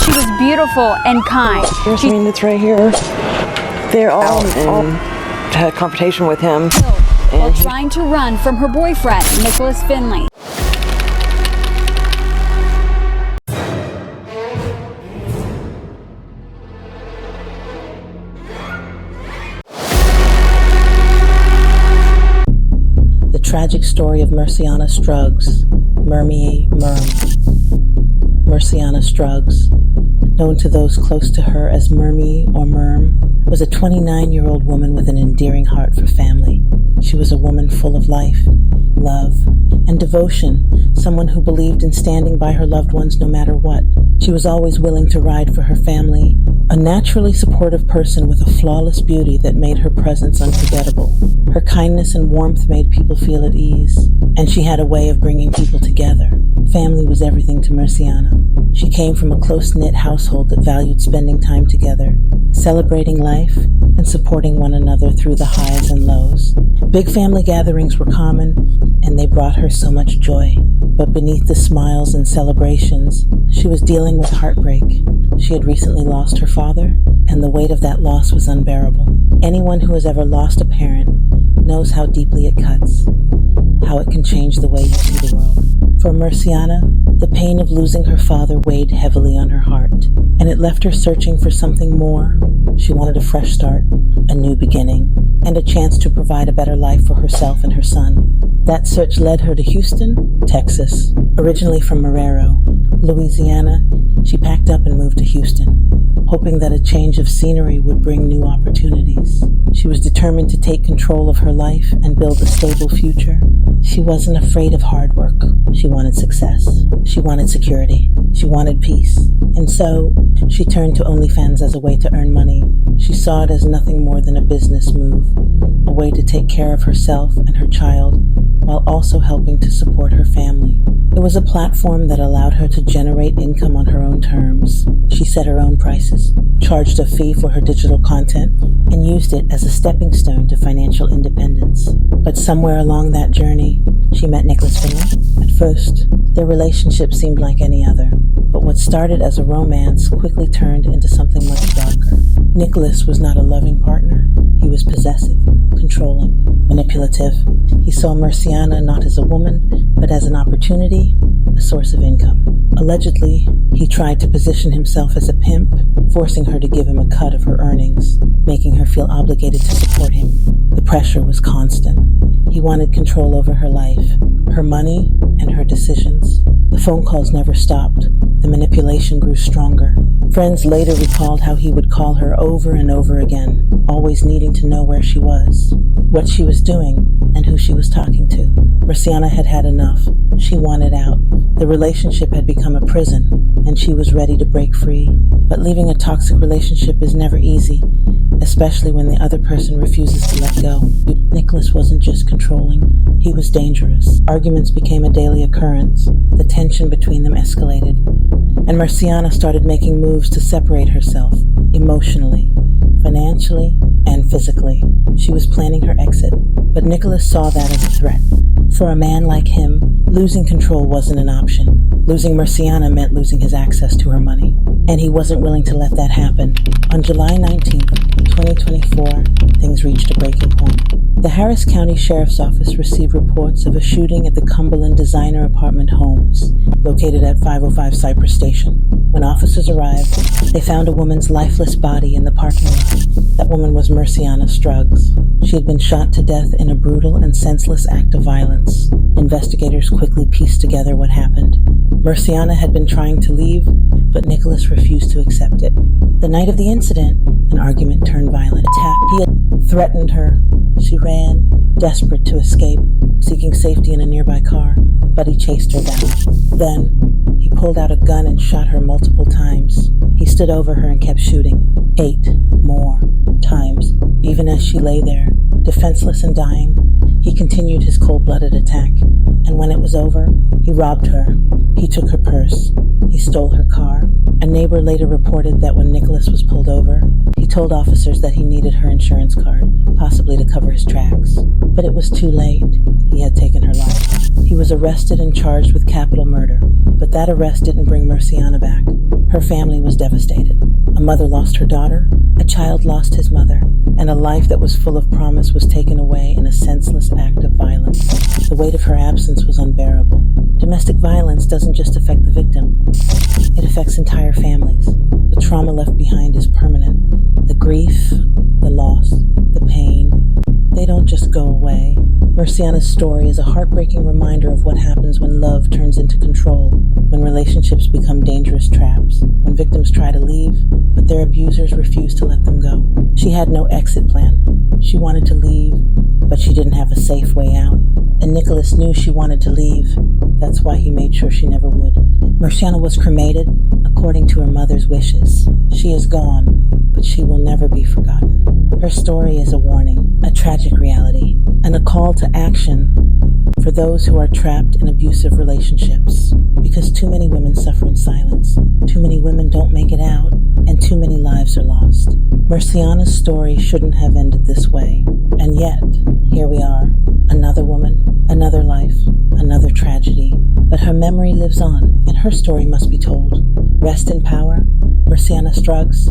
She was beautiful and kind. Here's the it's right here. They're all had a confrontation with him. While trying to run from her boyfriend, Nicholas Finley. The tragic story of Merseana Struggs, Merseana Struggs, known to those close to her as Mermie or Merm, was a 29-year-old woman with an endearing heart for family. She was a woman full of life, love, and devotion, someone who believed in standing by her loved ones no matter what. She was always willing to ride for her family, a naturally supportive person with a flawless beauty that made her presence unforgettable. Her kindness and warmth made people feel at ease, and she had a way of bringing people together. Family was everything to Merseana. She came from a close-knit household that valued spending time together, celebrating life, and supporting one another through the highs and lows. Big family gatherings were common, and they brought her so much joy. But beneath the smiles and celebrations, she was dealing with heartbreak. She had recently lost her father, and the weight of that loss was unbearable. Anyone who has ever lost a parent knows how deeply it cuts, how it can change the way you see the world. For Merseana, the pain of losing her father weighed heavily on her heart, and it left her searching for something more. She wanted a fresh start, a new beginning, and a chance to provide a better life for herself and her son. That search led her to Houston, Texas. Originally from Marrero, Louisiana, she packed up and moved to Houston, hoping that a change of scenery would bring new opportunities. She was determined to take control of her life and build a stable future. She wasn't afraid of hard work. She wanted success. She wanted security. She wanted peace. And so, she turned to OnlyFans as a way to earn money. She saw it as nothing more than a business move, a way to take care of herself and her child, while also helping to support her family. It was a platform that allowed her to generate income on her own terms. She set her own prices, charged a fee for her digital content, and used it as a stepping stone to financial independence. But somewhere along that journey, she met Nicholas Finley. At first, their relationship seemed like any other, but what started as a romance quickly turned into something much darker. Nicholas was not a loving partner. He was possessive, controlling, manipulative. He saw Merseana not as a woman, but as an opportunity, a source of income. Allegedly, he tried to position himself as a pimp, forcing her to give him a cut of her earnings, making her feel obligated to support him. The pressure was constant. He wanted control over her life, her money, and her decisions. The phone calls never stopped. The manipulation grew stronger. Friends later recalled how he would call her over and over again, always needing to know where she was, what she was doing, and who she was talking to. Merseana had had enough. She wanted out. The relationship had become a prison, and she was ready to break free. But leaving a toxic relationship is never easy, especially when the other person refuses to let go. Nicholas wasn't just controlling, he was dangerous. Arguments became a daily occurrence. The tension between them escalated, and Merseana started making moves to separate herself, emotionally, financially, and physically. She was planning her exit, but Nicholas saw that as a threat. For a man like him, losing control wasn't an option. Losing Merseana meant losing his access to her money, and he wasn't willing to let that happen. On July 19, 2024, things reached a breaking point. The Harris County Sheriff's Office received reports of a shooting at the Cumberland Designer Apartment Homes, located at 505 Cypress Station. When officers arrived, they found a woman's lifeless body in the parking lot. That woman was Merseana Struggs. She had been shot to death in a brutal and senseless act of violence. Investigators quickly pieced together what happened. Merseana had been trying to leave, but Nicholas refused to accept it. The night of the incident, an argument turned violent. He had threatened her. She ran, desperate to escape, seeking safety in a nearby car, but he chased her down. Then, he pulled out a gun and shot her multiple times. He stood over her and kept shooting. 8 more times. Even as she lay there, defenseless and dying, he continued his cold-blooded attack. And when it was over, he robbed her. He took her purse. He stole her car. A neighbor later reported that when Nicholas was pulled over, he told officers that he needed her insurance card, possibly to cover his tracks. But it was too late. He had taken her life. He was arrested and charged with capital murder, but that arrest didn't bring Merseana back. Her family was devastated. A mother lost her daughter, a child lost his mother, and a life that was full of promise was taken away in a senseless act of violence. The weight of her absence was unbearable. Domestic violence doesn't just affect the victim. It affects entire families. The trauma left behind is permanent. The grief, the loss, the pain, they don't just go away. Merseana's story is a heartbreaking reminder of what happens when love turns into control, when relationships become dangerous traps, when victims try to leave, but their abusers refuse to let them go. She had no exit plan. She wanted to leave, but she didn't have a safe way out. And Nicholas knew she wanted to leave. That's why he made sure she never would. Merseana was cremated according to her mother's wishes. She is gone, but she will never be forgotten. Her story is a warning, a tragic reality, and a call to action for those who are trapped in abusive relationships. Because too many women suffer in silence, too many women don't make it out, and too many lives are lost. Merseana's story shouldn't have ended this way, and yet, here we are. Another woman, another life, another tragedy. But her memory lives on, and her story must be told. Rest in power, Merseana Struggs.